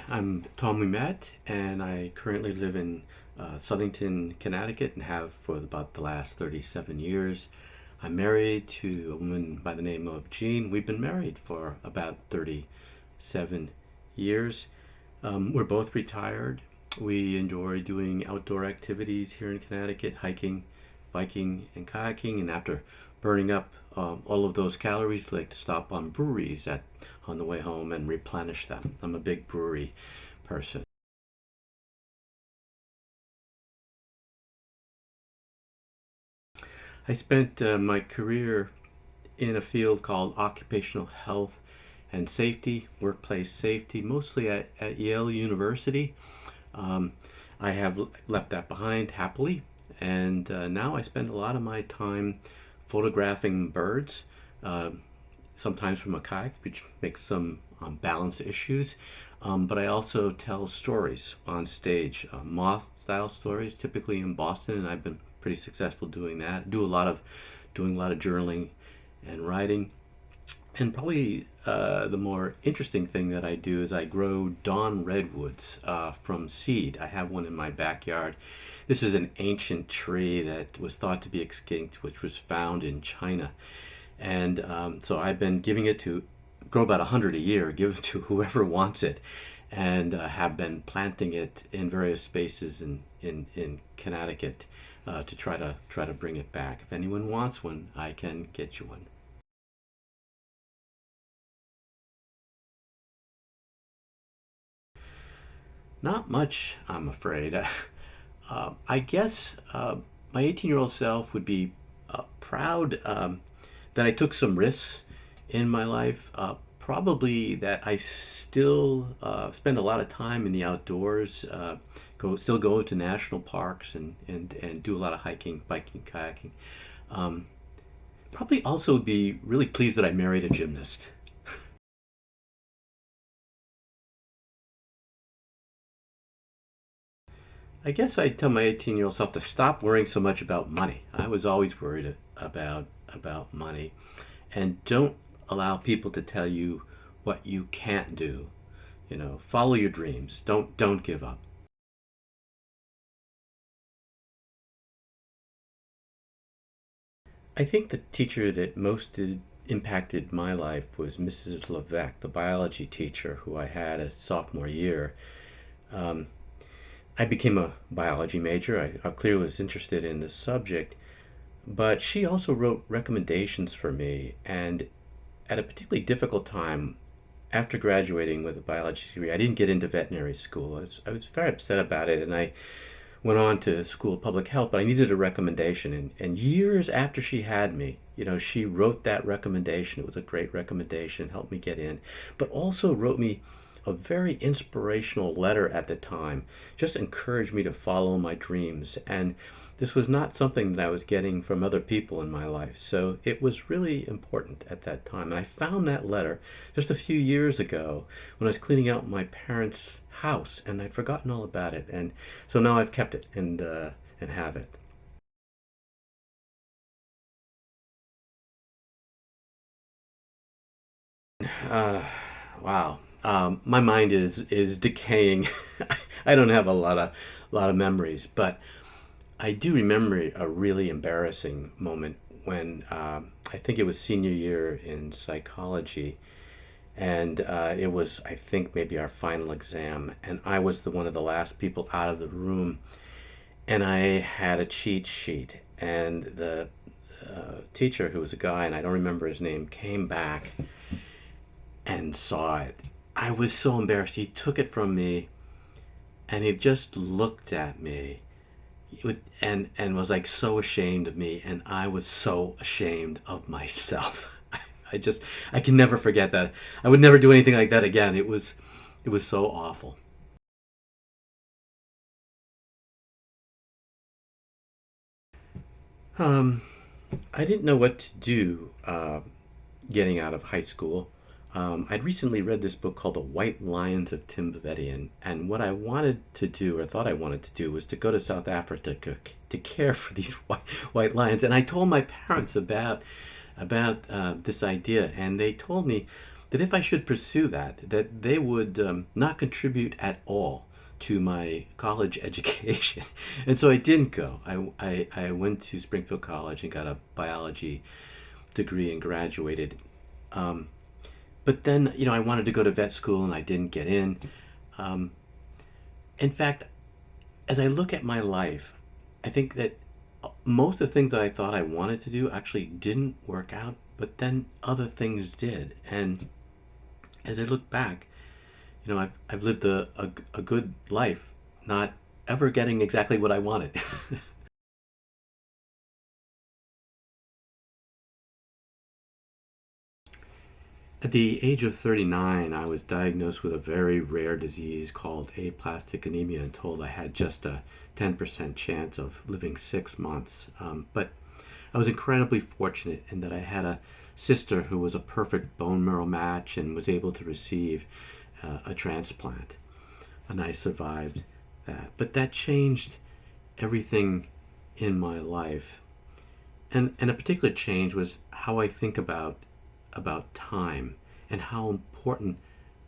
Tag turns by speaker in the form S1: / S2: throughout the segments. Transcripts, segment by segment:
S1: I'm Tom Ouimet, and I currently live in Southington, Connecticut, and have for about the last 37 years. I'm married to a woman by the name of Jean. We've been married for about 37 years. We're both retired. We enjoy doing outdoor activities here in Connecticut, hiking, biking, and kayaking. And after burning up all of those calories, we like to stop on breweries on the way home and replenish them. I'm a big brewery person. I spent my career in a field called occupational health and safety, workplace safety, mostly at Yale University. Um, I have left that behind happily, and now I spend a lot of my time photographing birds, uh, sometimes from a kayak, which makes some balance issues. But I also tell stories on stage, moth style stories, typically in Boston, and I've been pretty successful doing that. Doing a lot of journaling and writing. And probably the more interesting thing that I do is I grow dawn redwoods from seed. I have one in my backyard. This is an ancient tree that was thought to be extinct, which was found in China. And so I've been giving it to grow about 100 a year, give it to whoever wants it, and have been planting it in various spaces in Connecticut to try to bring it back. If anyone wants one, I can get you one. Not much, I'm afraid. I guess my 18-year-old self would be proud that I took some risks in my life. Probably that I still spend a lot of time in the outdoors. Still go to national parks and do a lot of hiking, biking, kayaking. Um, Probably also be really pleased that I married a gymnast. I guess I'd tell my 18-year-old self to stop worrying so much about money. I was always worried about money, and don't allow people to tell you what you can't do. Follow your dreams. Don't give up. I think the teacher that impacted my life was Mrs. Levesque, the biology teacher who I had as sophomore year. Um, I became a biology major. I clearly was interested in the subject, but she also wrote recommendations for me. And at a particularly difficult time, after graduating with a biology degree, I didn't get into veterinary school. I was very upset about it, and I went on to school of public health, but I needed a recommendation. And years after she had me, she wrote that recommendation. It was a great recommendation, helped me get in, but also wrote me a very inspirational letter at the time, just encouraged me to follow my dreams. And this was not something that I was getting from other people in my life. So it was really important at that time. And I found that letter just a few years ago when I was cleaning out my parents' house, and I'd forgotten all about it. And so now I've kept it and have it. Uh, wow. My mind is decaying. I don't have a lot of memories, but I do remember a really embarrassing moment when I think it was senior year in psychology, and it was, I think, maybe our final exam, and I was one of the last people out of the room, and I had a cheat sheet, and the teacher, who was a guy, and I don't remember his name, came back and saw it. I was so embarrassed. He took it from me, and he just looked at me and was like so ashamed of me, and I was so ashamed of myself. I can never forget that. I would never do anything like that again. It was so awful. Um, I didn't know what to do getting out of high school. I'd recently read this book called The White Lions of Timbuktu, and what I wanted to do, or thought I wanted to do, was to go to South Africa to care for these white lions. And I told my parents about this idea, and they told me that if I should pursue that, that they would not contribute at all to my college education. And so I didn't go. I went to Springfield College and got a biology degree and graduated. Um, but then, I wanted to go to vet school and I didn't get in. Um, in fact, as I look at my life, I think that most of the things that I thought I wanted to do actually didn't work out, but then other things did. And as I look back, I've lived a good life, not ever getting exactly what I wanted. At the age of 39, I was diagnosed with a very rare disease called aplastic anemia and told I had just a 10% chance of living 6 months. But I was incredibly fortunate in that I had a sister who was a perfect bone marrow match and was able to receive a transplant. And I survived that. But that changed everything in my life. And a particular change was how I think about time and how important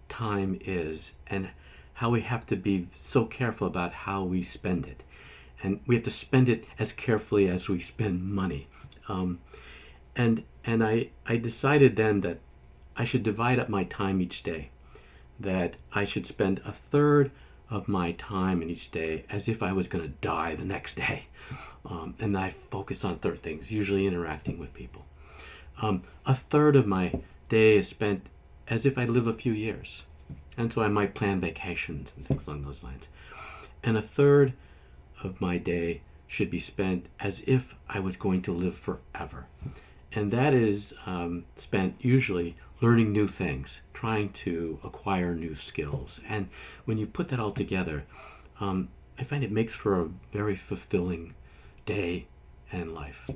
S1: time is and how we have to be so careful about how we spend it. And we have to spend it as carefully as we spend money. Um, and I decided then that I should divide up my time each day, that I should spend a third of my time in each day as if I was going to die the next day. And I focus on third things, usually interacting with people. A third of my day is spent as if I live a few years. And so I might plan vacations and things along those lines. And a third of my day should be spent as if I was going to live forever. And that is spent usually learning new things, trying to acquire new skills. And when you put that all together, I find it makes for a very fulfilling day and life.